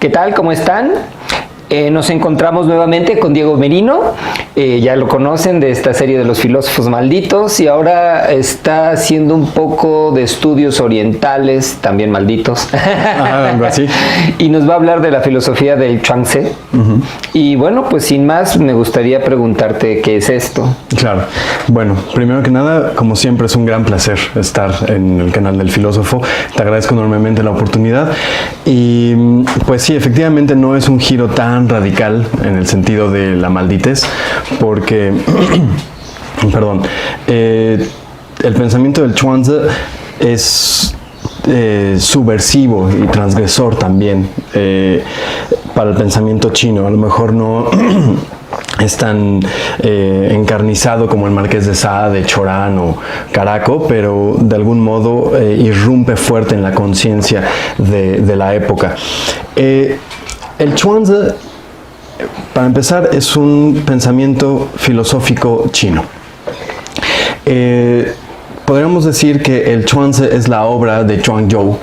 ¿Qué tal? ¿Cómo están? Nos encontramos nuevamente con Diego Merino, ya lo conocen de esta serie de los filósofos malditos, y ahora está haciendo un poco de estudios orientales, también malditos, algo así. Y nos va a hablar de la filosofía del Chuang-Tzu. Y bueno, pues sin más, me gustaría preguntarte qué es esto. Claro. Bueno, primero que nada, como siempre, es un gran placer estar en el canal del filósofo. Te agradezco enormemente la oportunidad. Y pues sí, efectivamente no es un giro tan radical en el sentido de la malditez, porque perdón, el pensamiento del Chuang-Tzu es subversivo y transgresor también para el pensamiento chino. A lo mejor no es tan encarnizado como el Marqués de Sade, Chorán o Caraco, pero de algún modo irrumpe fuerte en la conciencia de la época. El Chuang-Tzu, para empezar, es un pensamiento filosófico chino. Podríamos decir que el Chuang-Tzu es la obra de Zhuangzhou.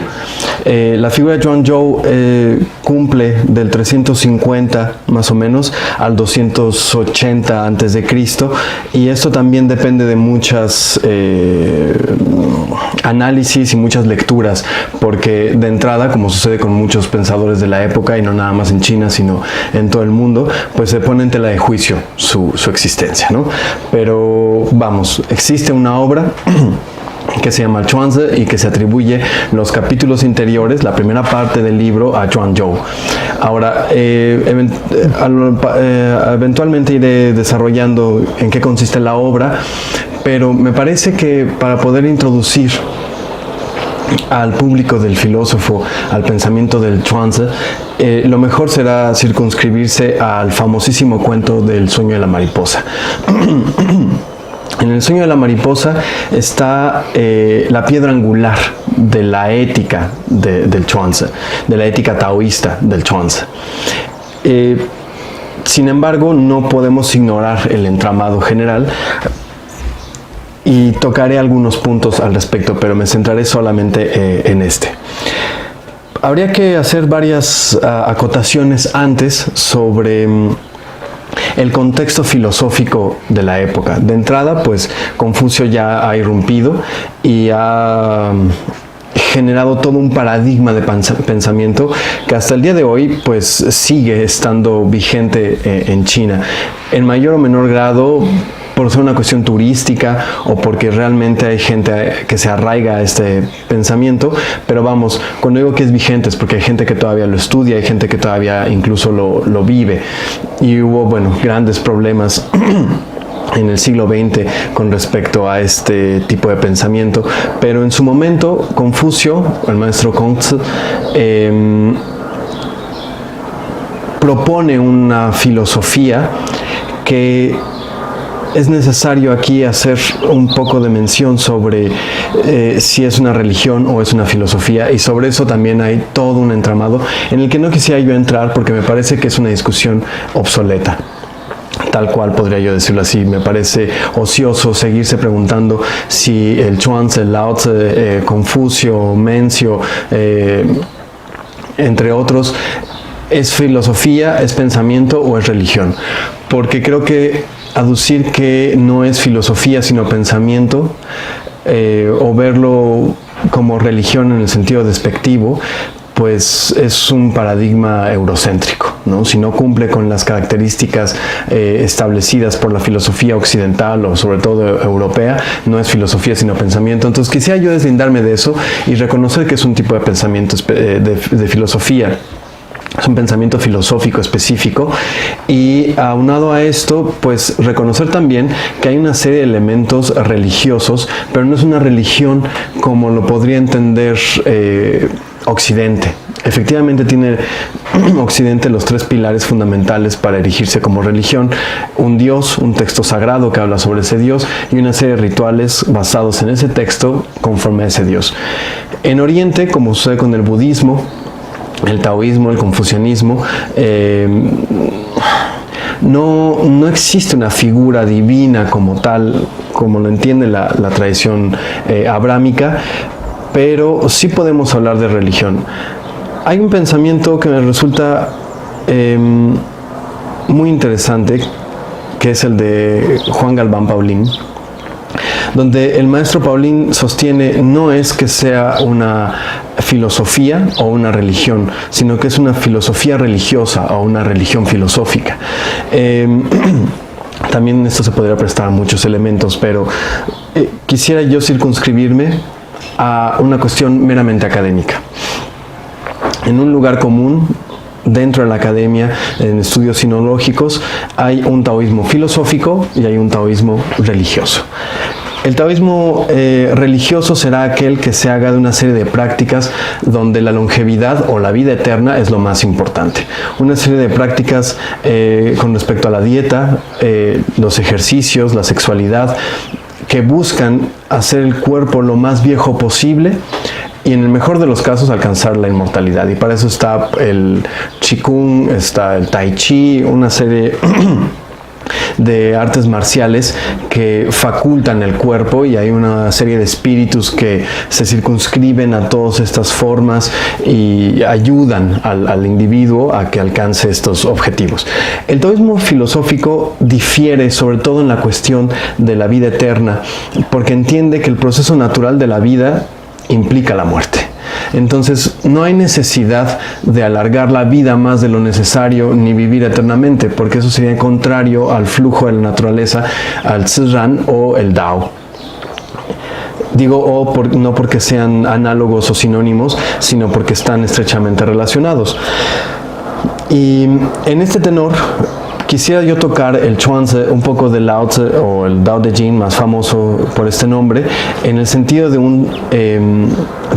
La figura de Zhuangzhou cumple del 350 más o menos al 280 antes de Cristo, y esto también depende de muchas análisis y muchas lecturas, porque de entrada, como sucede con muchos pensadores de la época, y no nada más en China sino en todo el mundo, pues se pone en tela de juicio su existencia, ¿no? Pero vamos, existe una obra que se llama Chuang-Tzu y que se atribuye los capítulos interiores, la primera parte del libro, a Zhuangzhou. Ahora, eventualmente iré desarrollando en qué consiste la obra, pero me parece que para poder introducir al público del filósofo al pensamiento del Chuang-Tzu, lo mejor será circunscribirse al famosísimo cuento del sueño de la mariposa. En el sueño de la mariposa está la piedra angular de la ética del Chuang-Tzu, de la ética taoísta del Chuang-Tzu. Sin embargo, no podemos ignorar el entramado general, y tocaré algunos puntos al respecto, pero me centraré solamente en este. Habría que hacer varias acotaciones antes sobre el contexto filosófico de la época. De entrada, pues Confucio ya ha irrumpido y ha generado todo un paradigma de pensamiento que hasta el día de hoy pues sigue estando vigente en China, en mayor o menor grado por ser una cuestión turística o porque realmente hay gente que se arraiga a este pensamiento. Pero vamos, cuando digo que es vigente es porque hay gente que todavía lo estudia, hay gente que todavía incluso lo vive, y hubo, bueno, grandes problemas en el siglo XX con respecto a este tipo de pensamiento, pero en su momento Confucio, el maestro Kongzi, propone una filosofía que es necesario aquí hacer un poco de mención sobre si es una religión o es una filosofía, y sobre eso también hay todo un entramado en el que no quisiera yo entrar porque me parece que es una discusión obsoleta. Tal cual podría yo decirlo así. Me parece ocioso seguirse preguntando si el Chuang-Tzu, el Lao Tzu, Confucio, Mencio, entre otros, es filosofía, es pensamiento o es religión. Porque creo que aducir que no es filosofía sino pensamiento, o verlo como religión en el sentido despectivo, pues es un paradigma eurocéntrico, ¿no? Si no cumple con las características establecidas por la filosofía occidental o sobre todo europea, no es filosofía sino pensamiento. Entonces quisiera yo deslindarme de eso y reconocer que es un tipo de pensamiento de filosofía. Es un pensamiento filosófico específico, y aunado a esto, pues reconocer también que hay una serie de elementos religiosos, pero no es una religión como lo podría entender Occidente. Efectivamente tiene Occidente los tres pilares fundamentales para erigirse como religión: un Dios, un texto sagrado que habla sobre ese Dios, y una serie de rituales basados en ese texto conforme a ese Dios. En Oriente, como sucede con el budismo, el taoísmo, el confucianismo, no existe una figura divina como tal, como lo entiende la tradición abrámica, pero sí podemos hablar de religión. hay un pensamiento que me resulta muy interesante, que es el de Juan Galván Paulín, donde el maestro Paulín sostiene no es que sea una filosofía o una religión, sino que es una filosofía religiosa o una religión filosófica. También esto se podría prestar a muchos elementos, pero quisiera yo circunscribirme a una cuestión meramente académica. En un lugar común, dentro de la academia, en estudios sinológicos, hay un taoísmo filosófico y hay un taoísmo religioso. El taoísmo religioso será aquel que se haga de una serie de prácticas donde la longevidad o la vida eterna es lo más importante. Una serie de prácticas con respecto a la dieta, los ejercicios, la sexualidad, que buscan hacer el cuerpo lo más viejo posible y en el mejor de los casos alcanzar la inmortalidad. Y para eso está el Qigong, está el Tai Chi, una serie de artes marciales que facultan el cuerpo, y hay una serie de espíritus que se circunscriben a todas estas formas y ayudan al individuo a que alcance estos objetivos. El taoísmo filosófico difiere sobre todo en la cuestión de la vida eterna, porque entiende que el proceso natural de la vida implica la muerte. Entonces no hay necesidad de alargar la vida más de lo necesario ni vivir eternamente, porque eso sería contrario al flujo de la naturaleza, al Zhiran o el Dao. Digo no porque sean análogos o sinónimos, sino porque están estrechamente relacionados. Y en este tenor quisiera yo tocar el Chuanzi, un poco del Lao Tzu o el Tao Te Ching, más famoso por este nombre, en el sentido de un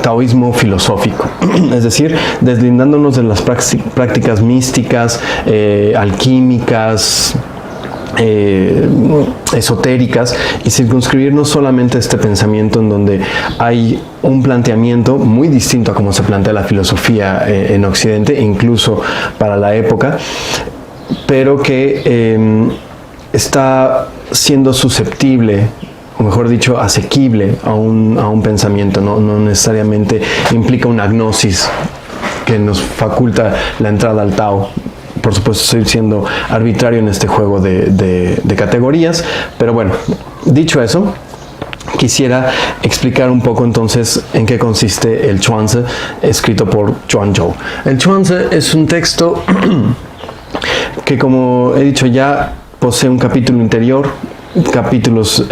taoísmo filosófico, es decir, deslindándonos de las prácticas místicas, alquímicas, esotéricas, y circunscribirnos solamente a este pensamiento en donde hay un planteamiento muy distinto a cómo se plantea la filosofía en Occidente, incluso para la época, pero que está siendo susceptible, o mejor dicho, asequible a un pensamiento, no necesariamente implica una gnosis que nos faculta la entrada al Tao. Por supuesto, estoy siendo arbitrario en este juego de categorías, pero bueno, dicho eso, quisiera explicar un poco entonces en qué consiste el Chuanzi escrito por Zhuangzhou. El Chuanzi es un texto que, como he dicho ya, posee un capítulo interior, capítulos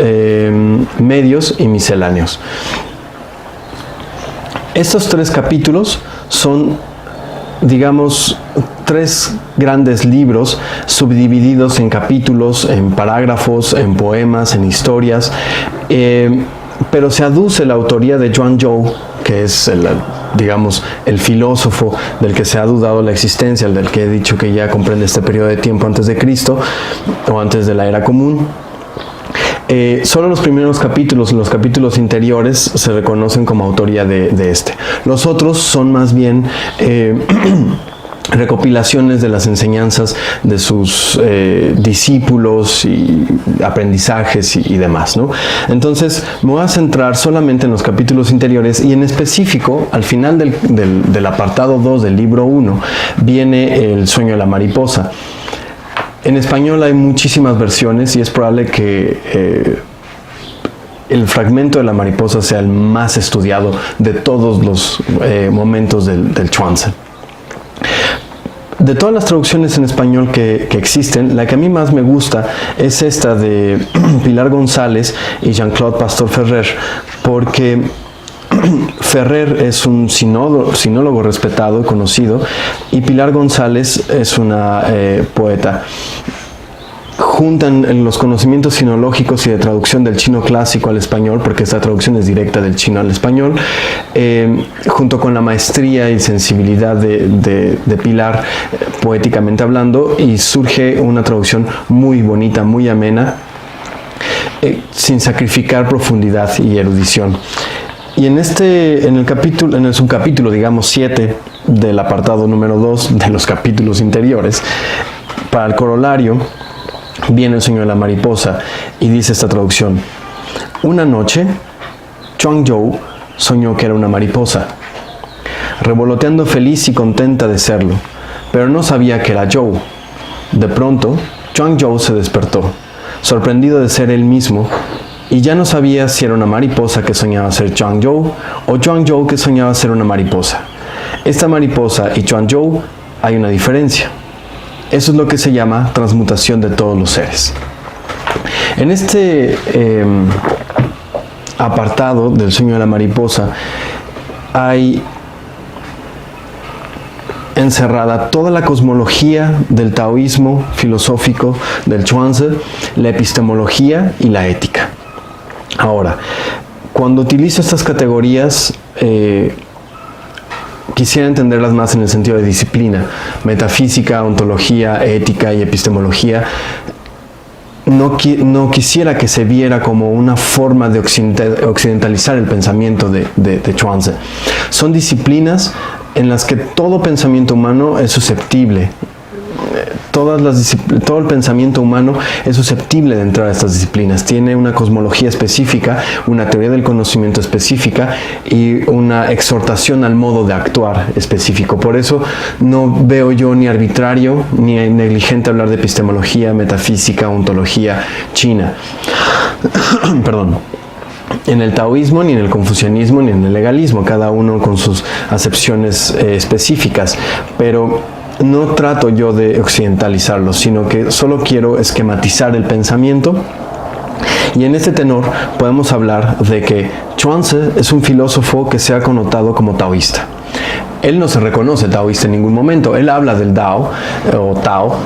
medios y misceláneos. Estos tres capítulos son, digamos, tres grandes libros subdivididos en capítulos, en parágrafos, en poemas, en historias, pero se aduce la autoría de Zhuangzhou, que es el filósofo del que se ha dudado la existencia, del que he dicho que ya comprende este periodo de tiempo antes de Cristo o antes de la era común. Solo los primeros capítulos, los capítulos interiores, se reconocen como autoría de este. Los otros son más bien recopilaciones de las enseñanzas de sus discípulos y aprendizajes y demás, ¿no? Entonces me voy a centrar solamente en los capítulos interiores, y en específico al final del apartado 2 del libro 1 viene el sueño de la mariposa. En español hay muchísimas versiones y es probable que el fragmento de la mariposa sea el más estudiado de todos los momentos del Chuanzi. De todas las traducciones en español que existen, la que a mí más me gusta es esta de Pilar González y Jean-Claude Pastor Ferrer, porque Ferrer es un sinólogo respetado, conocido, y Pilar González es una poeta. Juntan los conocimientos sinológicos y de traducción del chino clásico al español, porque esta traducción es directa del chino al español, junto con la maestría y sensibilidad de Pilar, poéticamente hablando, y surge una traducción muy bonita, muy amena, sin sacrificar profundidad y erudición. Y en el subcapítulo, digamos 7 del apartado número 2 de los capítulos interiores, para el corolario, viene el sueño de la mariposa, y dice esta traducción: una noche, Zhuangzhou soñó que era una mariposa. revoloteando feliz y contenta de serlo, pero no sabía que era Zhou. De pronto, Zhuangzhou se despertó, sorprendido de ser él mismo, y ya no sabía si era una mariposa que soñaba ser Zhuangzhou o Zhuangzhou que soñaba ser una mariposa. Esta mariposa y Zhuangzhou hay una diferencia. Eso es lo que se llama transmutación de todos los seres. En este apartado del sueño de la mariposa hay encerrada toda la cosmología del taoísmo filosófico del Chuanzi, la epistemología y la ética. Ahora, cuando utilizo estas categorías, quisiera entenderlas más en el sentido de disciplina, metafísica, ontología, ética y epistemología. No quisiera que se viera como una forma de occidentalizar el pensamiento de Chuanzi. Son disciplinas en las que todo pensamiento humano es susceptible. Todo el pensamiento humano es susceptible de entrar a estas disciplinas. Tiene una cosmología específica, una teoría del conocimiento específica y una exhortación al modo de actuar específico. Por eso no veo yo ni arbitrario ni negligente hablar de epistemología, metafísica, ontología china. Perdón. En el taoísmo, ni en el confucianismo, ni en el legalismo, cada uno con sus acepciones específicas. Pero no trato yo de occidentalizarlo, sino que solo quiero esquematizar el pensamiento. Y en este tenor podemos hablar de que Chuanzi es un filósofo que se ha connotado como taoísta. Él no se reconoce taoísta en ningún momento. Él habla del Dao o Tao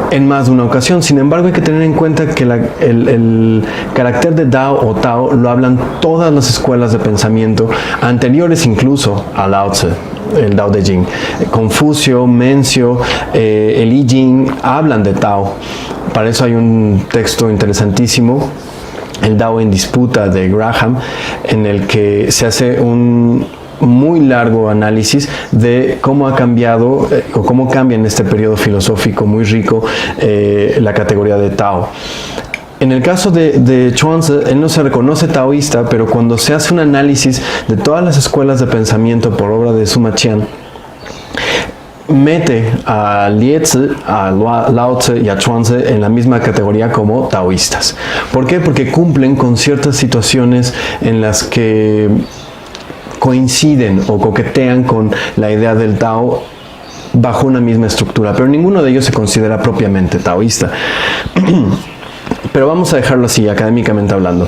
en más de una ocasión. Sin embargo, hay que tener en cuenta que el carácter de Dao o Tao lo hablan todas las escuelas de pensamiento anteriores incluso a Lao Tzu, el Dao de Jing. Confucio, Mencio, el I Ching hablan de Tao. Para eso hay un texto interesantísimo, el Dao en disputa de Graham, en el que se hace un muy largo análisis de cómo ha cambiado o cómo cambia en este periodo filosófico muy rico la categoría de Tao. En el caso de Chuanzi, él no se reconoce taoísta, pero cuando se hace un análisis de todas las escuelas de pensamiento por obra de Suma Qian, mete a Liezi, a Lao Tzu y a Chuanzi en la misma categoría como taoístas. ¿Por qué? Porque cumplen con ciertas situaciones en las que coinciden o coquetean con la idea del Tao bajo una misma estructura, pero ninguno de ellos se considera propiamente taoísta. Pero vamos a dejarlo así, académicamente hablando.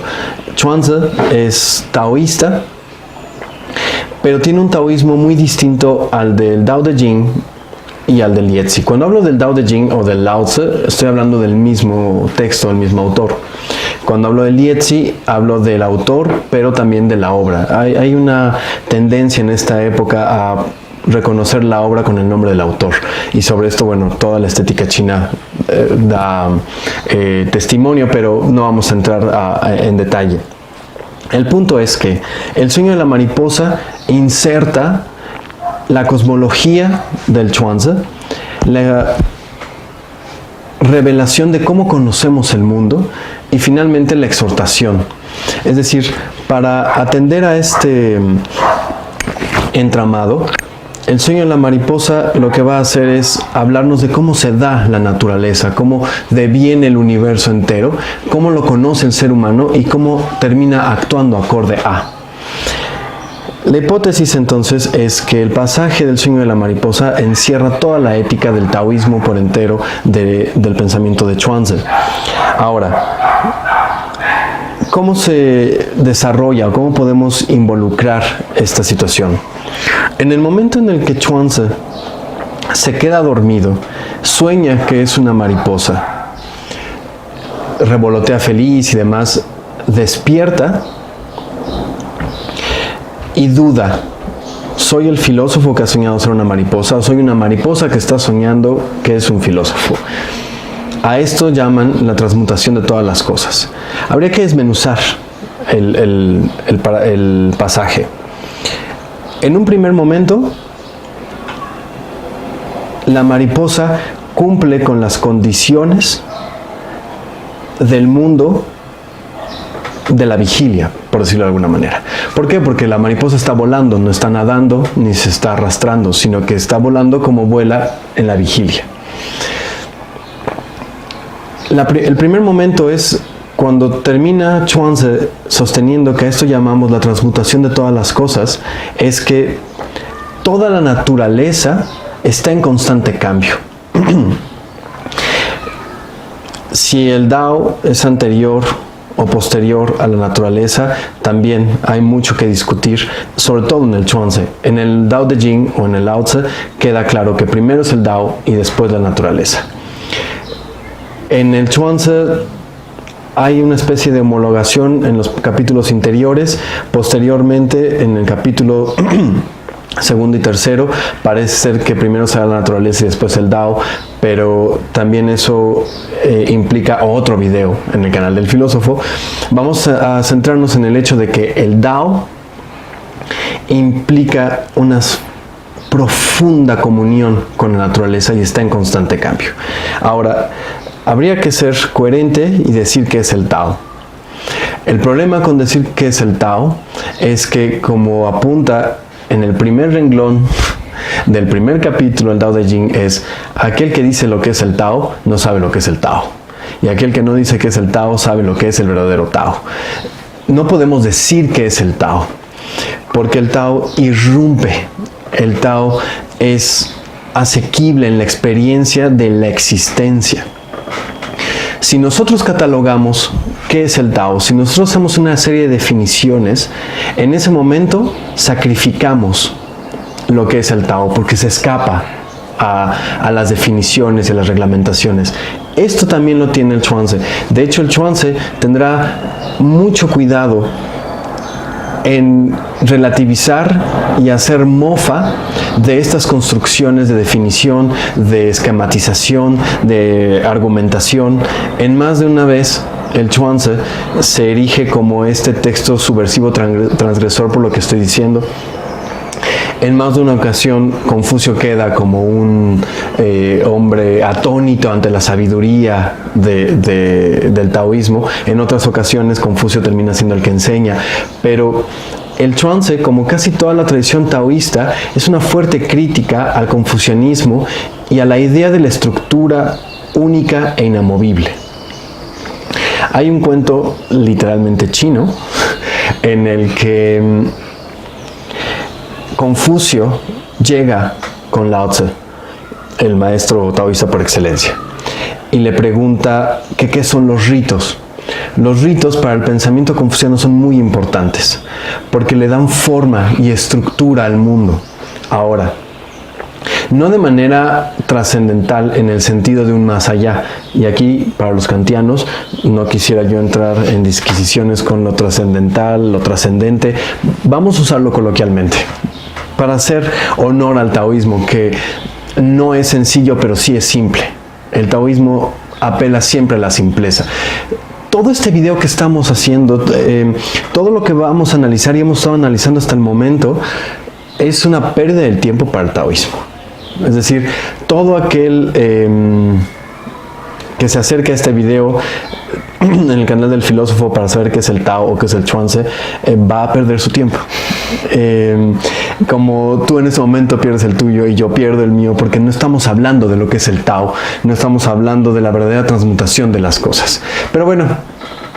Chuanzi es taoísta, pero tiene un taoísmo muy distinto al del Dao de Jing y al del Liezi. Cuando hablo del Dao de Jing o del Lao Tzu, estoy hablando del mismo texto, del mismo autor. Cuando hablo del Liezi, hablo del autor, pero también de la obra. Hay una tendencia en esta época a reconocer la obra con el nombre del autor. Y sobre esto, bueno, toda la estética china da testimonio, pero no vamos a entrar en detalle. El punto es que el sueño de la mariposa inserta la cosmología del Chuanzi, la revelación de cómo conocemos el mundo y finalmente la exhortación. Es decir, para atender a este entramado, el sueño de la mariposa lo que va a hacer es hablarnos de cómo se da la naturaleza, cómo deviene el universo entero, cómo lo conoce el ser humano y cómo termina actuando acorde a. La hipótesis entonces es que el pasaje del sueño de la mariposa encierra toda la ética del taoísmo por entero del pensamiento de Chuanzi. Ahora, ¿cómo se desarrolla o cómo podemos involucrar esta situación? En el momento en el que Chuanzi se queda dormido, sueña que es una mariposa, revolotea feliz y demás, despierta y duda: ¿soy el filósofo que ha soñado ser una mariposa o soy una mariposa que está soñando que es un filósofo? A esto llaman la transmutación de todas las cosas. Habría que desmenuzar el pasaje. En un primer momento, la mariposa cumple con las condiciones del mundo de la vigilia, por decirlo de alguna manera. ¿Por qué? Porque la mariposa está volando, no está nadando ni se está arrastrando, sino que está volando como vuela en la vigilia. El primer momento es cuando termina Chuang-Tzu sosteniendo que a esto llamamos la transmutación de todas las cosas, es que toda la naturaleza está en constante cambio. Si el Tao es anterior o posterior a la naturaleza, también hay mucho que discutir, sobre todo en el Chuang-Tzu. En el Tao Te Ching o en el Lao Tzu queda claro que primero es el Tao y después la naturaleza. En el Chuang-Tzu hay una especie de homologación en los capítulos interiores. Posteriormente, en el capítulo segundo y tercero, parece ser que primero será la naturaleza y después el Tao, pero también eso implica otro video en el canal del filósofo. Vamos a centrarnos en el hecho de que el Tao implica una profunda comunión con la naturaleza y está en constante cambio. Ahora, habría que ser coherente y decir que es el Tao. El problema con decir que es el Tao es que, como apunta en el primer renglón del primer capítulo del Tao Te Ching, es aquel que dice lo que es el Tao no sabe lo que es el Tao, y aquel que no dice que es el Tao sabe lo que es el verdadero Tao. No podemos decir que es el Tao, porque el Tao irrumpe. El Tao es asequible en la experiencia de la existencia. Si nosotros catalogamos qué es el Tao, si nosotros hacemos una serie de definiciones, en ese momento sacrificamos lo que es el Tao, porque se escapa a las definiciones y a las reglamentaciones. Esto también lo tiene el Chuang-Tzu. De hecho, el Chuang-Tzu tendrá mucho cuidado en relativizar y hacer mofa de estas construcciones de definición, de esquematización, de argumentación. En más de una vez, el Chuang-Tzu se erige como este texto subversivo transgresor por lo que estoy diciendo. En más de una ocasión, Confucio queda como un hombre atónito ante la sabiduría del taoísmo. En otras ocasiones, Confucio termina siendo el que enseña. Pero el Chuang-Tzu, como casi toda la tradición taoísta, es una fuerte crítica al confucianismo y a la idea de la estructura única e inamovible. Hay un cuento literalmente chino en el que Confucio llega con Lao Tzu, el maestro taoísta por excelencia, y le pregunta que qué son los ritos. Los ritos para el pensamiento confuciano son muy importantes, porque le dan forma y estructura al mundo. Ahora, no de manera trascendental en el sentido de un más allá. Y aquí, para los kantianos, no quisiera yo entrar en disquisiciones con lo trascendental, lo trascendente. Vamos a usarlo coloquialmente, para hacer honor al taoísmo, que no es sencillo, pero sí es simple. El taoísmo apela siempre a la simpleza. Todo este video que estamos haciendo, todo lo que vamos a analizar y hemos estado analizando hasta el momento, es una pérdida del tiempo para el taoísmo. Es decir, todo aquel que se acerque a este video en el canal del filósofo para saber qué es el Tao o qué es el Chuang-Tzu, va a perder su tiempo. Como tú en ese momento pierdes el tuyo y yo pierdo el mío, porque no estamos hablando de lo que es el Tao, no estamos hablando de la verdadera transmutación de las cosas. Pero bueno,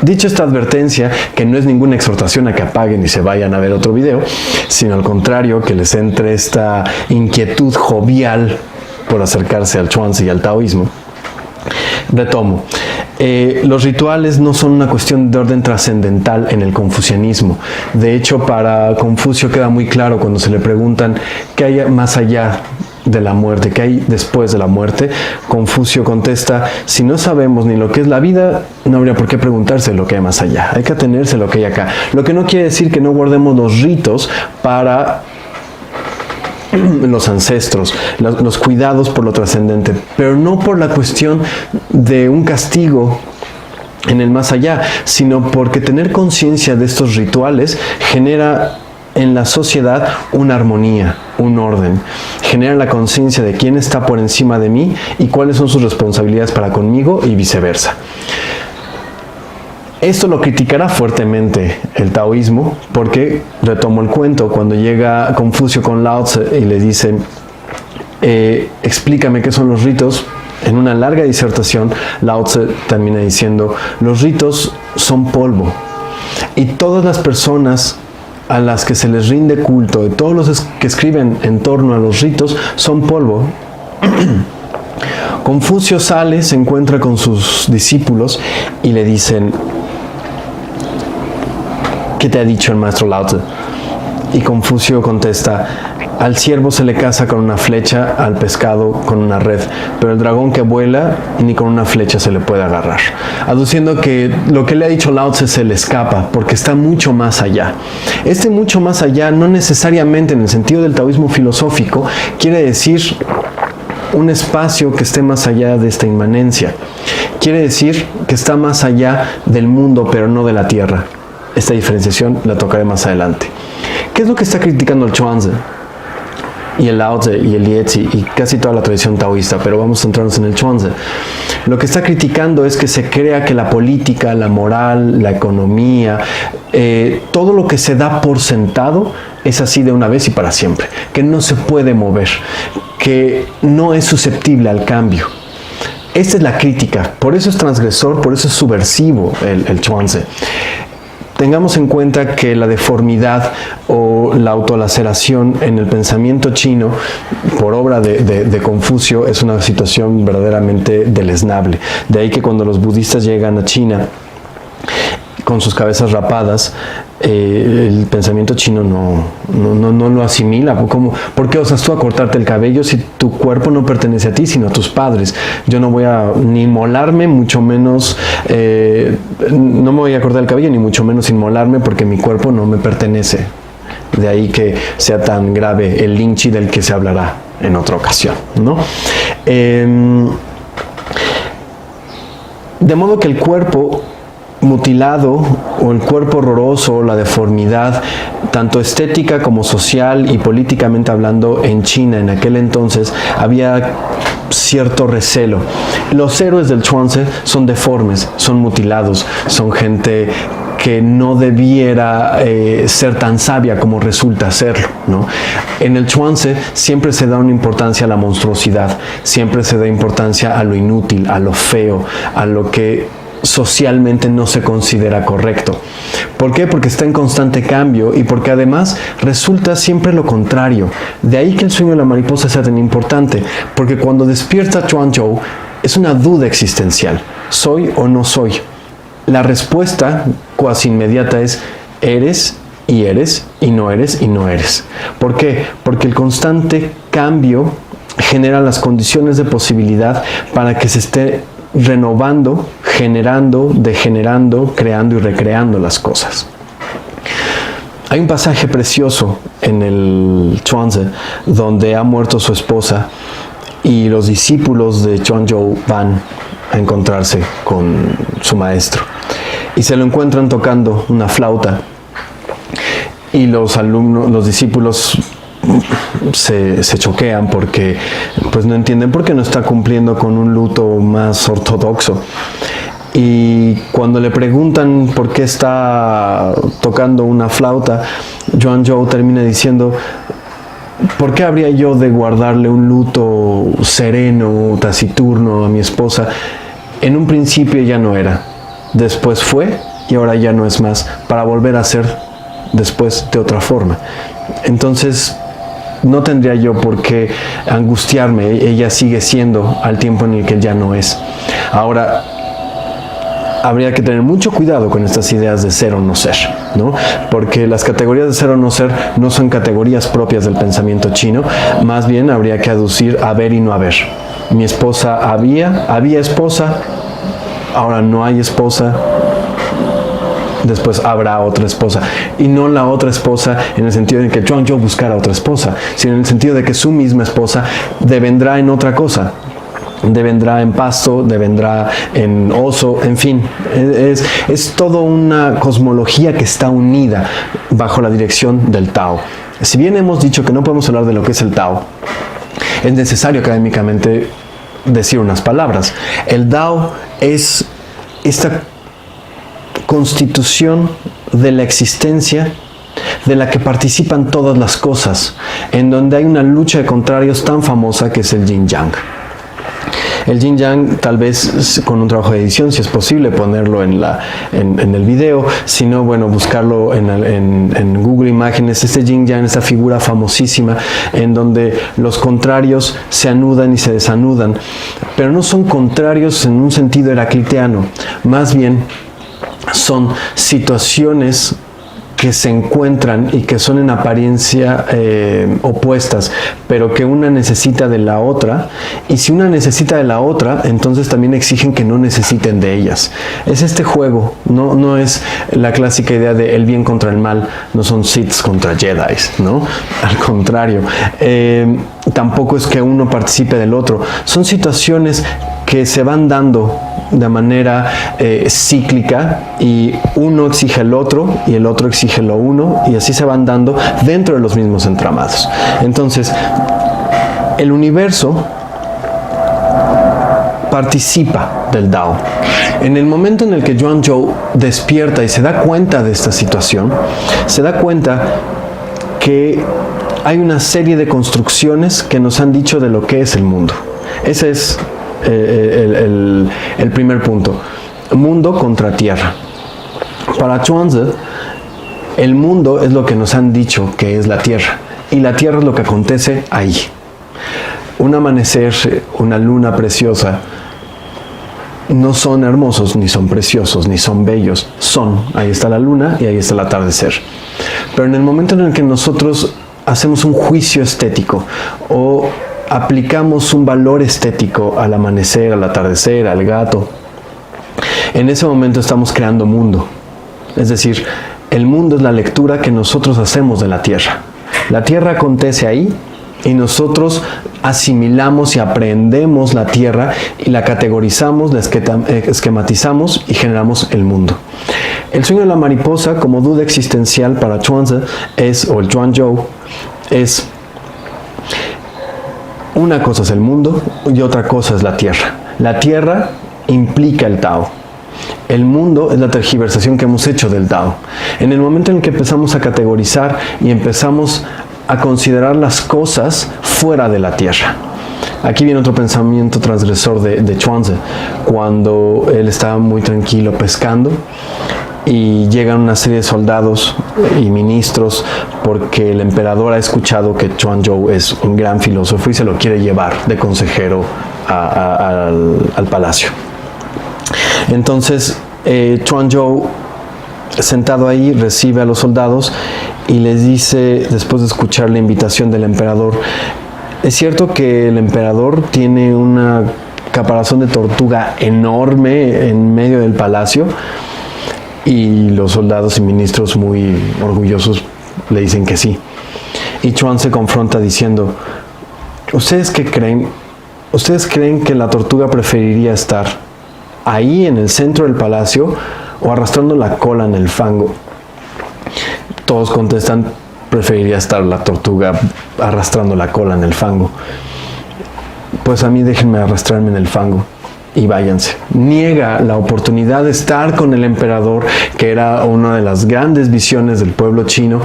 dicho esta advertencia, que no es ninguna exhortación a que apaguen y se vayan a ver otro video, sino al contrario, que les entre esta inquietud jovial por acercarse al Chuang-Tzu y al taoísmo, retomo. Los rituales no son una cuestión de orden trascendental en el confucianismo. De hecho, para Confucio queda muy claro cuando se le preguntan qué hay más allá de la muerte, qué hay después de la muerte. Confucio contesta: si no sabemos ni lo que es la vida, no habría por qué preguntarse lo que hay más allá. Hay que atenerse a lo que hay acá. Lo que no quiere decir que no guardemos los ritos para los ancestros, los cuidados por lo trascendente, pero no por la cuestión de un castigo en el más allá, sino porque tener conciencia de estos rituales genera en la sociedad una armonía, un orden, genera la conciencia de quién está por encima de mí y cuáles son sus responsabilidades para conmigo y viceversa. Esto lo criticará fuertemente el taoísmo, porque, retomo el cuento, cuando llega Confucio con Lao Tse y le dice, explícame qué son los ritos, en una larga disertación, Lao Tse termina diciendo, los ritos son polvo, y todas las personas a las que se les rinde culto, y todos los que escriben en torno a los ritos, son polvo. Confucio sale, se encuentra con sus discípulos y le dicen, ¿qué te ha dicho el maestro Lao Tse? Y Confucio contesta, al ciervo se le caza con una flecha, al pescado con una red, pero el dragón que vuela ni con una flecha se le puede agarrar. Aduciendo que lo que le ha dicho Lao Tse se le escapa, porque está mucho más allá. Este mucho más allá, no necesariamente en el sentido del taoísmo filosófico, quiere decir un espacio que esté más allá de esta inmanencia. Quiere decir que está más allá del mundo, pero no de la tierra. Esta diferenciación la tocaré más adelante. ¿Qué es lo que está criticando el Chuang Tzu? Y el Lao Tse y el Liezi y casi toda la tradición taoísta, pero vamos a centrarnos en el Chuang Tzu. Lo que está criticando es que se crea que la política, la moral, la economía, todo lo que se da por sentado es así de una vez y para siempre, que no se puede mover, que no es susceptible al cambio. Esta es la crítica, por eso es transgresor, por eso es subversivo el Chuang Tzu. Tengamos en cuenta que la deformidad o la autolaceración en el pensamiento chino, por obra de Confucio, es una situación verdaderamente deleznable. De ahí que cuando los budistas llegan a China con sus cabezas rapadas, el pensamiento chino no lo asimila. ¿Por qué osas tú a cortarte el cabello si tu cuerpo no pertenece a ti, sino a tus padres? Yo no voy a ni inmolarme, mucho menos, no me voy a cortar el cabello, ni mucho menos inmolarme, porque mi cuerpo no me pertenece. De ahí que sea tan grave el linchi del que se hablará en otra ocasión, ¿no? De modo que el cuerpo mutilado o el cuerpo horroroso, la deformidad, tanto estética como social y políticamente hablando en China en aquel entonces, había cierto recelo. Los héroes del Chuang Tzu son deformes, son mutilados, son gente que no debiera ser tan sabia como resulta serlo, ¿no? En el Chuang Tzu siempre se da una importancia a la monstruosidad, siempre se da importancia a lo inútil, a lo feo, a lo que socialmente no se considera correcto. ¿Por qué? Porque está en constante cambio y porque además resulta siempre lo contrario. De ahí que el sueño de la mariposa sea tan importante, porque cuando despierta Chuang Zhou es una duda existencial. ¿Soy o no soy? La respuesta cuasi inmediata es eres y eres y no eres y no eres. ¿Por qué? Porque el constante cambio genera las condiciones de posibilidad para que se esté renovando, generando, degenerando, creando y recreando las cosas. Hay un pasaje precioso en el Chuang Tzu donde ha muerto su esposa y los discípulos de Chuang Zhou van a encontrarse con su maestro y se lo encuentran tocando una flauta y los discípulos se choquean porque pues no entienden por qué no está cumpliendo con un luto más ortodoxo. Y cuando le preguntan por qué está tocando una flauta, Chuang Zhou termina diciendo: ¿por qué habría yo de guardarle un luto sereno, taciturno a mi esposa? En un principio ella no era, después fue y ahora ya no es más, para volver a ser después de otra forma. Entonces no tendría yo por qué angustiarme, ella sigue siendo al tiempo en el que él ya no es. Ahora, habría que tener mucho cuidado con estas ideas de ser o no ser, ¿no? Porque las categorías de ser o no ser no son categorías propias del pensamiento chino, más bien habría que aducir haber y no haber. Mi esposa había esposa, ahora no hay esposa, después habrá otra esposa, y no la otra esposa en el sentido de que Chuang Zhou buscara otra esposa, sino en el sentido de que su misma esposa devendrá en otra cosa. Devendrá en pasto, devendrá en oso, en fin, es toda una cosmología que está unida bajo la dirección del Tao. Si bien hemos dicho que no podemos hablar de lo que es el Tao, es necesario académicamente decir unas palabras. El Tao es esta constitución de la existencia de la que participan todas las cosas, en donde hay una lucha de contrarios tan famosa que es el yin-yang. El yin-yang, tal vez con un trabajo de edición, si es posible ponerlo en el video, si no, bueno, buscarlo en Google Imágenes, este yin-yang, esta figura famosísima en donde los contrarios se anudan y se desanudan, pero no son contrarios en un sentido heracliteano, más bien son situaciones que se encuentran y que son en apariencia opuestas, pero que una necesita de la otra, y si una necesita de la otra, entonces también exigen que no necesiten de ellas. Es este juego, no es la clásica idea de el bien contra el mal, no son Siths contra Jedis, ¿no? Al contrario, tampoco es que uno participe del otro, son situaciones que se van dando de manera cíclica, y uno exige al otro y el otro exige lo uno, y así se van dando dentro de los mismos entramados. Entonces, el universo participa del Dao. En el momento en el que Zhuangzhou despierta y se da cuenta de esta situación, se da cuenta que hay una serie de construcciones que nos han dicho de lo que es el mundo. Ese es el primer punto. Mundo contra tierra. Para Chuang-Tzu, el mundo es lo que nos han dicho que es la tierra, y la tierra es lo que acontece ahí. Un amanecer, una luna preciosa, no son hermosos, ni son preciosos, ni son bellos. Ahí está la luna y ahí está el atardecer. Pero en el momento en el que nosotros hacemos un juicio estético o aplicamos un valor estético al amanecer, al atardecer, al gato, en ese momento estamos creando mundo. Es decir, el mundo es la lectura que nosotros hacemos de la tierra. La tierra acontece ahí y nosotros asimilamos y aprendemos la tierra y la categorizamos, la esquematizamos y generamos el mundo. El sueño de la mariposa, como duda existencial para Chuang-Tzu, o el Zhuangzhou, es: una cosa es el mundo y otra cosa es la tierra. La tierra implica el Tao. El mundo es la tergiversación que hemos hecho del Tao. En el momento en que empezamos a categorizar y empezamos a considerar las cosas fuera de la tierra. Aquí viene otro pensamiento transgresor de Chuang-Tzu, cuando él estaba muy tranquilo pescando y llegan una serie de soldados y ministros porque el emperador ha escuchado que Zhuangzhou es un gran filósofo y se lo quiere llevar de consejero al palacio. Entonces Zhuangzhou, sentado ahí, recibe a los soldados y les dice, después de escuchar la invitación del emperador: es cierto que el emperador tiene una caparazón de tortuga enorme en medio del palacio. Y los soldados y ministros, muy orgullosos, le dicen que sí. Y Chuang se confronta diciendo: ¿Ustedes qué creen? ¿Ustedes creen que la tortuga preferiría estar ahí en el centro del palacio o arrastrando la cola en el fango? Todos contestan: preferiría estar la tortuga arrastrando la cola en el fango. Pues a mí déjenme arrastrarme en el fango y váyanse. Niega la oportunidad de estar con el emperador, que era una de las grandes visiones del pueblo chino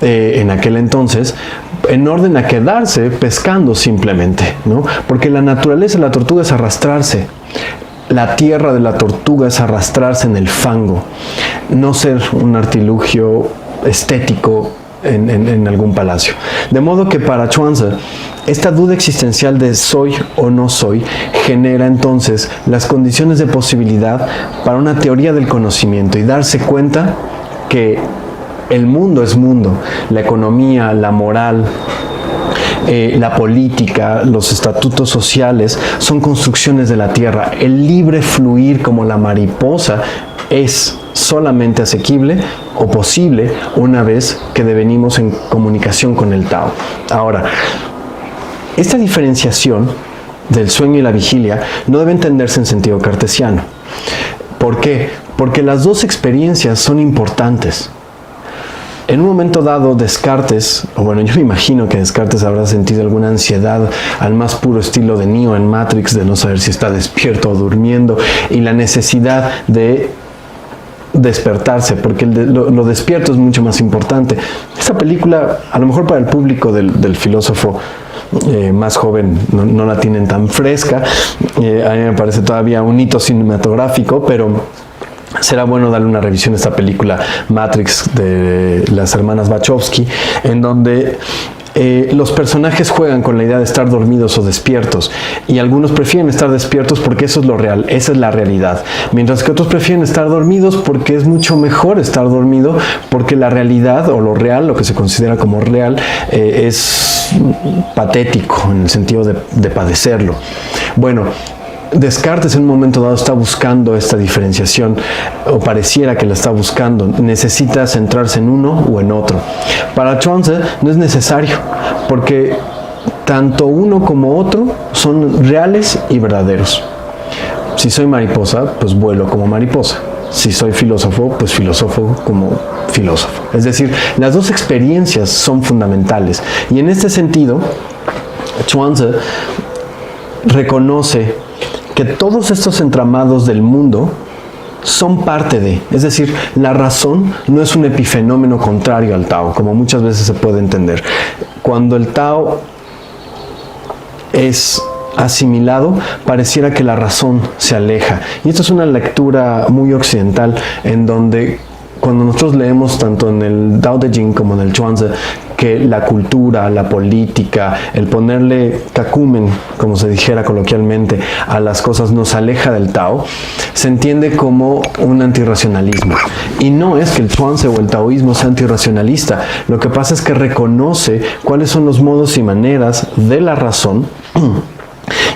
en aquel entonces, en orden a quedarse pescando simplemente, ¿no? Porque la naturaleza de la tortuga es arrastrarse. La tierra de la tortuga es arrastrarse en el fango, no ser un artilugio estético en algún palacio. De modo que para Chuang-Tzu, esta duda existencial de soy o no soy genera entonces las condiciones de posibilidad para una teoría del conocimiento y darse cuenta que el mundo es mundo, la economía, la moral, la política, los estatutos sociales son construcciones de la tierra. El libre fluir como la mariposa es solamente asequible o posible una vez que devenimos en comunicación con el Tao. Ahora, esta diferenciación del sueño y la vigilia no debe entenderse en sentido cartesiano. ¿Por qué? Porque las dos experiencias son importantes. En un momento dado, Descartes, o bueno, yo me imagino que Descartes habrá sentido alguna ansiedad al más puro estilo de Neo en Matrix, de no saber si está despierto o durmiendo, y la necesidad de despertarse, porque lo despierto es mucho más importante. Esta película, a lo mejor para el público del filósofo más joven, no la tienen tan fresca. A mí me parece todavía un hito cinematográfico, pero será bueno darle una revisión a esta película Matrix de las hermanas Wachowski, en donde los personajes juegan con la idea de estar dormidos o despiertos, y algunos prefieren estar despiertos porque eso es lo real, esa es la realidad, mientras que otros prefieren estar dormidos porque es mucho mejor estar dormido, porque la realidad o lo real, lo que se considera como real, es patético en el sentido de padecerlo. Bueno, Descartes en un momento dado está buscando esta diferenciación, o pareciera que la está buscando. Necesita centrarse en uno o en otro. Para Chuang-Tzu no es necesario, porque tanto uno como otro son reales y verdaderos. Si soy mariposa, pues vuelo como mariposa. Si soy filósofo, pues filósofo como filósofo. Es decir, las dos experiencias son fundamentales. Y en este sentido, Chuang-Tzu reconoce que todos estos entramados del mundo son parte de, es decir, la razón no es un epifenómeno contrario al Tao, como muchas veces se puede entender. Cuando el Tao es asimilado, pareciera que la razón se aleja. Y esto es una lectura muy occidental, en donde cuando nosotros leemos tanto en el Tao Te Ching como en el Chuang-Tzu que la cultura, la política, el ponerle cacumen, como se dijera coloquialmente, a las cosas nos aleja del Tao, se entiende como un antirracionalismo. Y no es que el Chuang-Tzu o el taoísmo sea antirracionalista, lo que pasa es que reconoce cuáles son los modos y maneras de la razón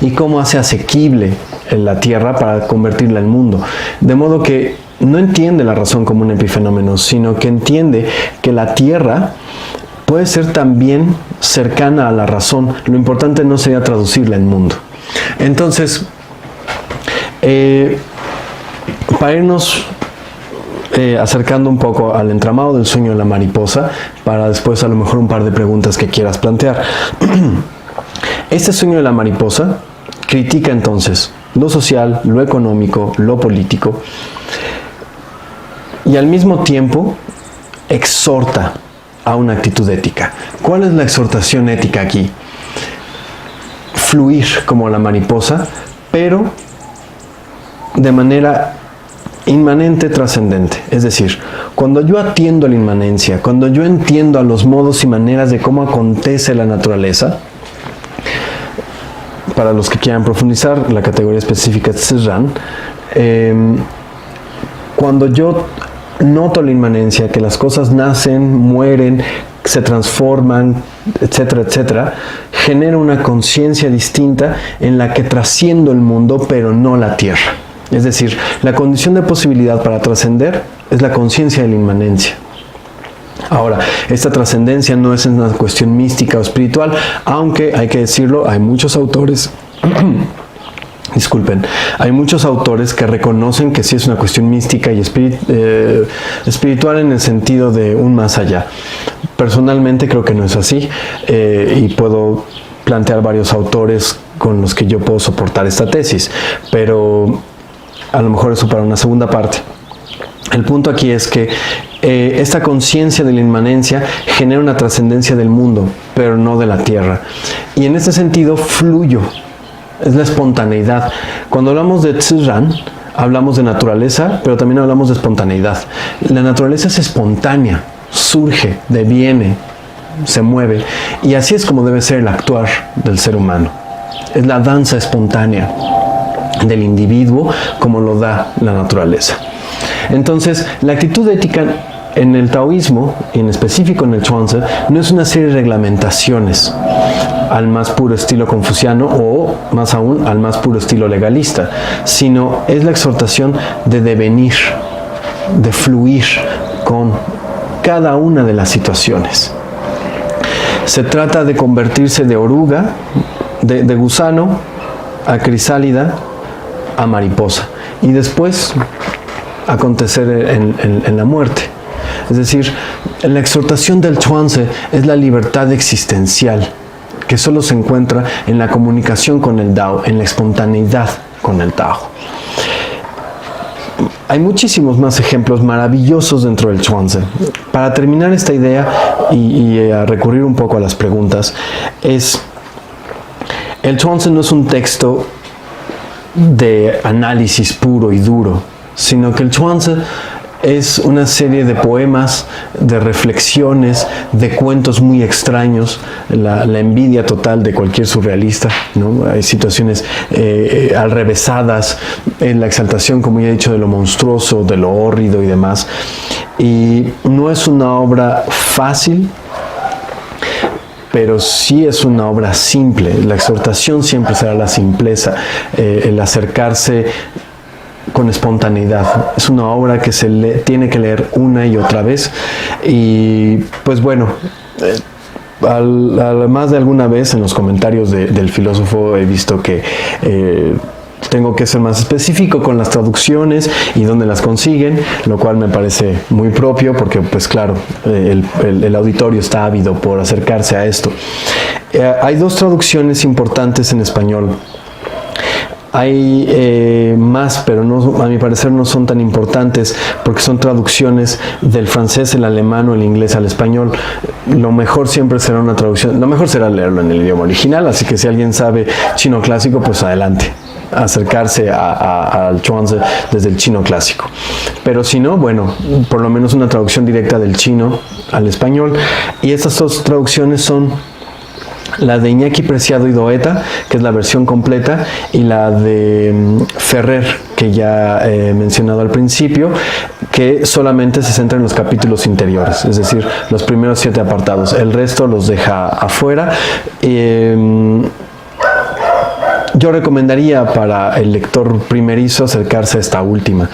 y cómo hace asequible la tierra para convertirla en mundo. De modo que no entiende la razón como un epifenómeno, sino que entiende que la tierra puede ser también cercana a la razón. Lo importante no sería traducirla en mundo. Entonces, para irnos acercando un poco al entramado del sueño de la mariposa, para después a lo mejor un par de preguntas que quieras plantear. Este sueño de la mariposa critica entonces lo social, lo económico, lo político, y al mismo tiempo exhorta a una actitud ética. ¿Cuál es la exhortación ética aquí? Fluir como la mariposa, pero de manera inmanente, trascendente. Es decir, cuando yo atiendo a la inmanencia, cuando yo entiendo a los modos y maneras de cómo acontece la naturaleza, para los que quieran profundizar, la categoría específica es Tzran, cuando yo noto la inmanencia, que las cosas nacen, mueren, se transforman, etcétera, etcétera, genera una conciencia distinta en la que trasciendo el mundo, pero no la tierra. Es decir, la condición de posibilidad para trascender es la conciencia de la inmanencia. Ahora, esta trascendencia no es una cuestión mística o espiritual, aunque hay que decirlo, hay muchos autores hay muchos autores que reconocen que sí es una cuestión mística y espiritual en el sentido de un más allá. Personalmente creo que no es así, y puedo plantear varios autores con los que yo puedo soportar esta tesis, pero a lo mejor eso para una segunda parte. El punto aquí es que esta conciencia de la inmanencia genera una trascendencia del mundo, pero no de la tierra. Y en este sentido fluyo. Es la espontaneidad. Cuando hablamos de Tzran, hablamos de naturaleza, pero también hablamos de espontaneidad. La naturaleza es espontánea, surge, deviene, se mueve. Y así es como debe ser el actuar del ser humano. Es la danza espontánea del individuo, como lo da la naturaleza. Entonces, la actitud ética en el taoísmo, y en específico en el Chuang-Tzu, no es una serie de reglamentaciones al más puro estilo confuciano o, más aún, al más puro estilo legalista, sino es la exhortación de devenir, de fluir con cada una de las situaciones. Se trata de convertirse de oruga, de gusano, a crisálida, a mariposa, y después acontecer en la muerte. Es decir, la exhortación del Chuang-Tzu es la libertad existencial, que solo se encuentra en la comunicación con el Tao, en la espontaneidad con el Tao. hay muchísimos más ejemplos maravillosos dentro del Chuanzi. Para terminar esta idea y a recurrir un poco a las preguntas, el Chuanzi no es un texto de análisis puro y duro, sino que el Chuanzi es una serie de poemas, de reflexiones, de cuentos muy extraños, la envidia total de cualquier surrealista, ¿no? Hay situaciones alrevesadas, en la exaltación, como ya he dicho, de lo monstruoso, de lo hórrido y demás. Y no es una obra fácil, pero sí es una obra simple. La exhortación siempre será la simpleza, el acercarse con espontaneidad. Es una obra que se tiene que leer una y otra vez. Y pues bueno, más de alguna vez en los comentarios del filósofo he visto que tengo que ser más específico con las traducciones y dónde las consiguen, lo cual me parece muy propio porque pues claro, el auditorio está ávido por acercarse a esto. Hay dos traducciones importantes en español. Hay más, pero no, a mi parecer no son tan importantes porque son traducciones del francés, el alemán o el inglés al español. Lo mejor siempre será una traducción, lo mejor será leerlo en el idioma original, así que si alguien sabe chino clásico, pues adelante, acercarse al Chuanzi desde el chino clásico. Pero si no, bueno, por lo menos una traducción directa del chino al español. Y estas dos traducciones son la de Iñaki Preciado y Doeta, que es la versión completa, y la de Ferrer, que ya he mencionado al principio, que solamente se centra en los capítulos interiores, es decir, los primeros 7 apartados. El resto los deja afuera. Yo recomendaría para el lector primerizo acercarse a esta última.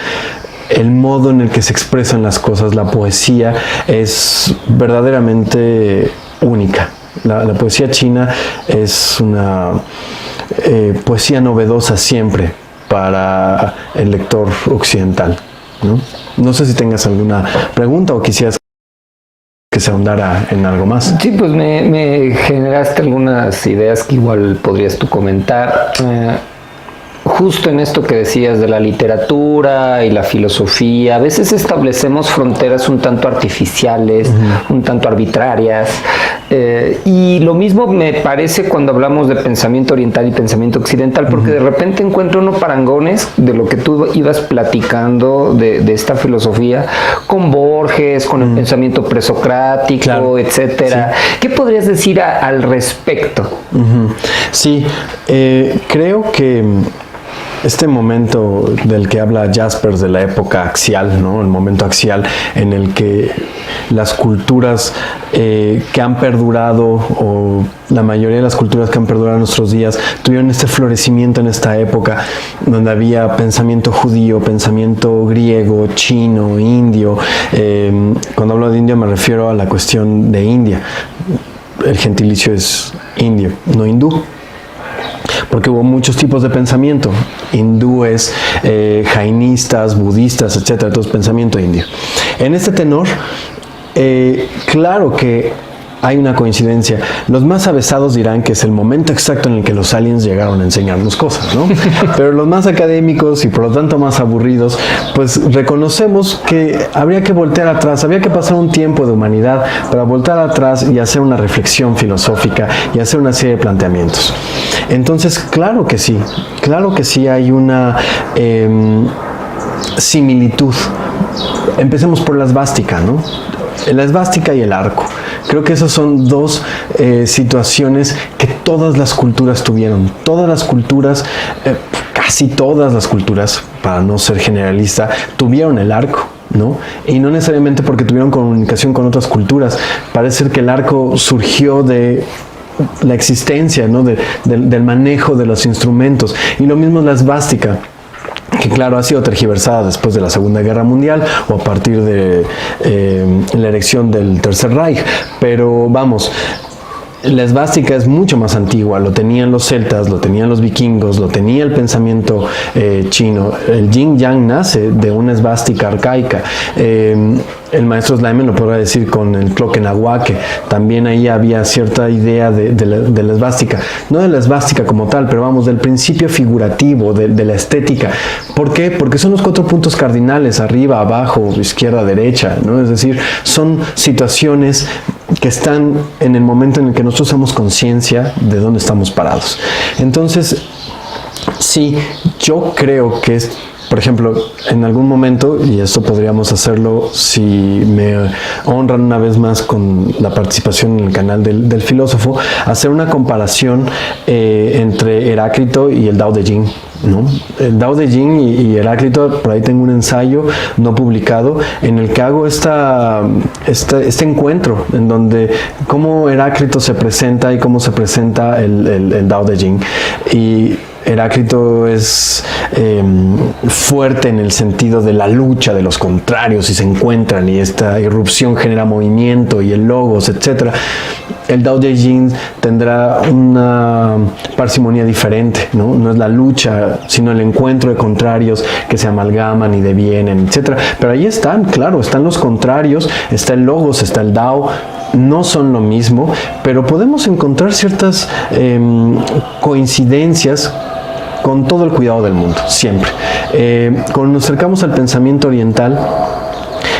El modo en el que se expresan las cosas, la poesía, es verdaderamente única. La poesía china es una poesía novedosa siempre para el lector occidental, ¿no? No sé si tengas alguna pregunta o quisieras que se ahondara en algo más. Sí, pues me generaste algunas ideas que igual podrías tú comentar. Justo en esto que decías de la literatura y la filosofía, a veces establecemos fronteras un tanto artificiales, un tanto arbitrarias, y lo mismo me parece cuando hablamos de pensamiento oriental y pensamiento occidental, porque de repente encuentro unos parangones de lo que tú ibas platicando de esta filosofía con Borges, con el pensamiento presocrático, claro, etcétera. Sí. ¿Qué podrías decir al respecto? Sí, creo que este momento del que habla Jaspers de la época axial, ¿no? El momento axial en el que las culturas que han perdurado, o la mayoría de las culturas que han perdurado en nuestros días, tuvieron este florecimiento en esta época, donde había pensamiento judío, pensamiento griego, chino, indio. Cuando hablo de indio me refiero a la cuestión de India. El gentilicio es indio, no hindú, porque hubo muchos tipos de pensamiento, hindúes, jainistas, budistas, etcétera, entonces pensamiento indio. En este tenor, claro que hay una coincidencia. Los más avesados dirán que es el momento exacto en el que los aliens llegaron a enseñarnos cosas, ¿no? Pero los más académicos y por lo tanto más aburridos, pues reconocemos que habría que voltear atrás, habría que pasar un tiempo de humanidad para voltear atrás y hacer una reflexión filosófica y hacer una serie de planteamientos. Entonces, claro que sí hay una similitud. Empecemos por la esvástica, ¿no? La esvástica y el arco. Creo que esas son dos situaciones que todas las culturas tuvieron. Todas las culturas, casi todas las culturas, para no ser generalista, tuvieron el arco, ¿no? Y no necesariamente porque tuvieron comunicación con otras culturas. Parece ser que el arco surgió de la existencia, ¿no? del manejo de los instrumentos. Y lo mismo la esvástica, que claro ha sido tergiversada después de la Segunda Guerra Mundial o a partir de la erección del Tercer Reich, pero vamos, La esvástica es mucho más antigua, lo tenían los celtas, lo tenían los vikingos, lo tenía el pensamiento chino. El yin yang nace de una esvástica arcaica. El maestro Sleiman lo podrá decir con el Cloquenahuaque. También ahí había cierta idea de la esvástica. No de la esvástica como tal, pero vamos, del principio figurativo, de la estética. ¿Por qué? Porque son los 4 puntos cardinales, arriba, abajo, izquierda, derecha, ¿no? Es decir, son situaciones que están en el momento en el que nosotros somos conciencia de dónde estamos parados. Entonces, sí, yo creo que es, por ejemplo, en algún momento, y esto podríamos hacerlo si me honran una vez más con la participación en el canal del filósofo, hacer una comparación entre Heráclito y el Tao Te Ching, ¿no? El Tao Te Ching y Heráclito, por ahí tengo un ensayo no publicado en el que hago este encuentro en donde cómo Heráclito se presenta y cómo se presenta el Tao Te Ching. Y Heráclito es fuerte en el sentido de la lucha de los contrarios y se encuentran y esta irrupción genera movimiento y el logos, etc. El Tao Te Ching tendrá una parsimonia diferente, ¿no? No es la lucha, sino el encuentro de contrarios que se amalgaman y devienen, etc. Pero ahí están, claro, están los contrarios, está el logos, está el Tao. No son lo mismo, pero podemos encontrar ciertas coincidencias con todo el cuidado del mundo, siempre. Cuando nos acercamos al pensamiento oriental,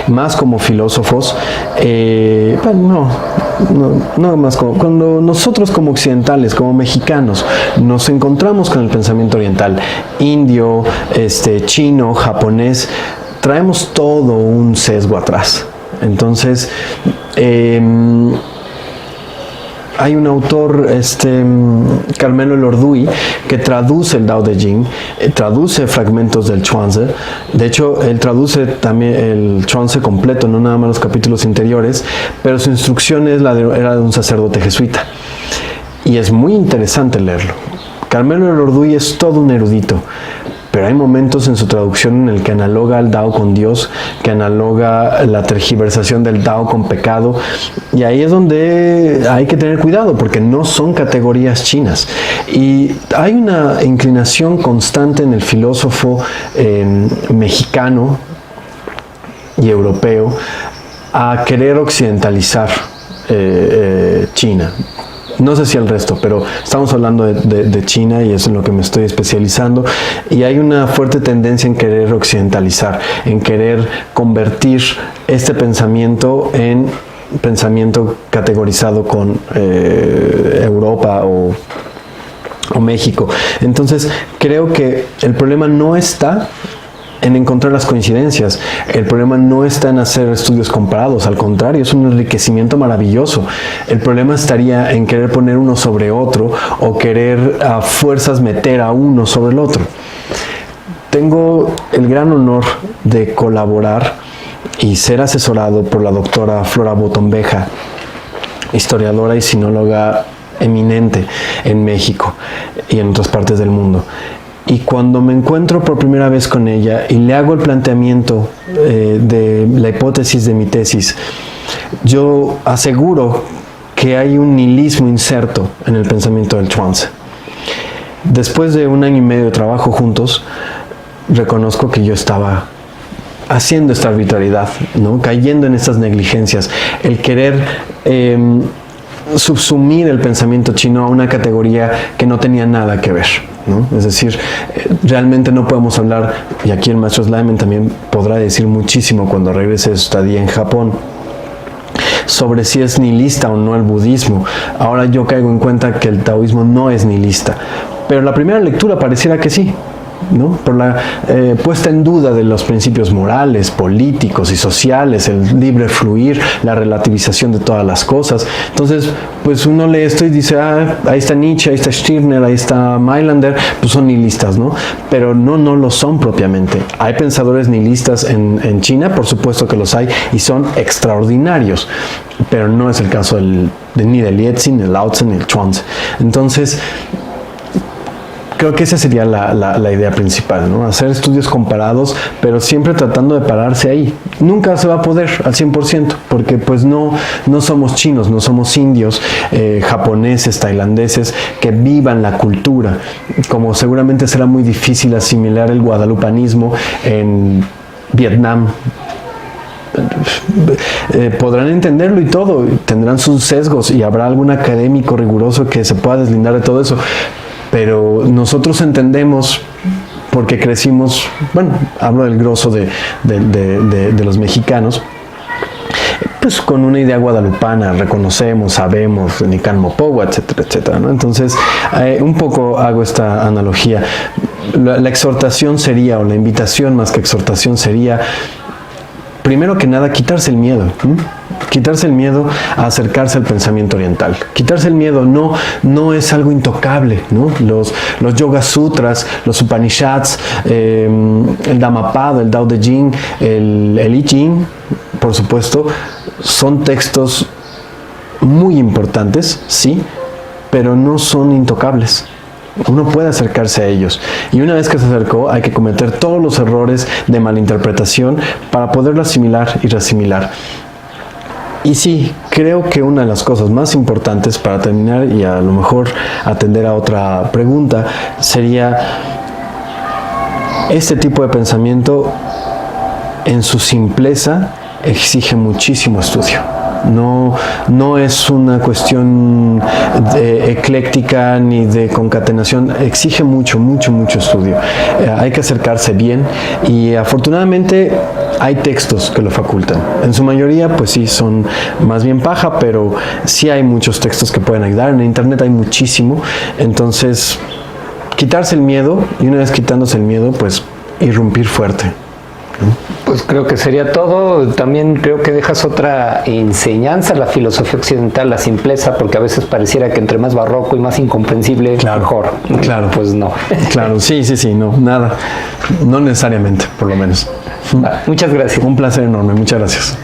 más como filósofos, no más como, cuando nosotros como occidentales, como mexicanos, nos encontramos con el pensamiento oriental, indio, chino, japonés, traemos todo un sesgo atrás. Entonces, hay un autor, Carmelo Elorduy, que traduce el Tao Te Ching, traduce fragmentos del Chuanzi. De hecho, él traduce también el Chuanzi completo, no nada más los capítulos interiores, pero su instrucción era de un sacerdote jesuita. Y es muy interesante leerlo. Carmelo Elorduy es todo un erudito, pero hay momentos en su traducción en el que analoga al Tao con Dios, que analoga la tergiversación del Tao con pecado, y ahí es donde hay que tener cuidado, porque no son categorías chinas. Y hay una inclinación constante en el filósofo mexicano y europeo a querer occidentalizar China. No sé si el resto, pero estamos hablando de China y es en lo que me estoy especializando. Y hay una fuerte tendencia en querer occidentalizar, en querer convertir este pensamiento en pensamiento categorizado con Europa o México. Entonces, creo que el problema no está en encontrar las coincidencias. El problema no está en hacer estudios comparados, al contrario, es un enriquecimiento maravilloso. El problema estaría en querer poner uno sobre otro o querer a fuerzas meter a uno sobre el otro. Tengo el gran honor de colaborar y ser asesorado por la doctora Flora Botombeja, historiadora y sinóloga eminente en México y en otras partes del mundo. Y cuando me encuentro por primera vez con ella y le hago el planteamiento de la hipótesis de mi tesis, yo aseguro que hay un nihilismo inserto en el pensamiento del Chuanzi. Después de 1 año y medio de trabajo juntos, reconozco que yo estaba haciendo esta arbitrariedad, ¿no? Cayendo en estas negligencias, el querer subsumir el pensamiento chino a una categoría que no tenía nada que ver, ¿no? Es decir, realmente no podemos hablar, y aquí el maestro Sleiman también podrá decir muchísimo cuando regrese de su estadía en Japón, sobre si es nihilista o no el budismo. Ahora yo caigo en cuenta que el taoísmo no es nihilista, pero la primera lectura pareciera que sí, ¿no? Por la puesta en duda de los principios morales, políticos y sociales, el libre fluir, la relativización de todas las cosas. Entonces, pues uno lee esto y dice, ahí está Nietzsche, ahí está Stirner, ahí está Mailander, pues son nihilistas, ¿no? Pero no lo son propiamente. Hay pensadores nihilistas en China, por supuesto que los hay, y son extraordinarios, pero no es el caso ni de Lietzing, ni de Lao Tse, ni el Chuanzi. Entonces, creo que esa sería la idea principal, ¿no? Hacer estudios comparados, pero siempre tratando de pararse ahí. Nunca se va a poder al 100%, porque pues no somos chinos, no somos indios, japoneses, tailandeses, que vivan la cultura. Como seguramente será muy difícil asimilar el guadalupanismo en Vietnam. Podrán entenderlo y todo, tendrán sus sesgos y habrá algún académico riguroso que se pueda deslindar de todo eso, pero nosotros entendemos porque crecimos, bueno, hablo del grosso de los mexicanos, pues con una idea guadalupana, reconocemos, sabemos, Nican Mopowa, etcétera, etcétera, ¿no? Entonces, un poco hago esta analogía. La exhortación sería, o la invitación más que exhortación sería, primero que nada, quitarse el miedo. Quitarse el miedo a acercarse al pensamiento oriental. Quitarse el miedo no es algo intocable, ¿no? Los Yoga Sutras, los Upanishads, el Dhammapada, el Tao Te Ching, el I Ching, por supuesto, son textos muy importantes, sí, pero no son intocables. Uno puede acercarse a ellos, y una vez que se acercó hay que cometer todos los errores de malinterpretación para poderlo asimilar y reasimilar. Y sí, creo que una de las cosas más importantes para terminar y a lo mejor atender a otra pregunta sería este tipo de pensamiento en su simpleza exige muchísimo estudio. No es una cuestión ecléctica ni de concatenación, exige mucho estudio. Hay que acercarse bien y afortunadamente hay textos que lo facultan. En su mayoría, pues sí, son más bien paja, pero sí hay muchos textos que pueden ayudar. En internet hay muchísimo. Entonces, quitarse el miedo, y una vez quitándose el miedo, pues irrumpir fuerte. Pues creo que sería todo. También creo que dejas otra enseñanza, la filosofía occidental, la simpleza, porque a veces pareciera que entre más barroco y más incomprensible, claro, mejor. Claro. Pues no. Claro, sí, no, nada. No necesariamente, por lo menos. Muchas gracias. Un placer enorme, muchas gracias.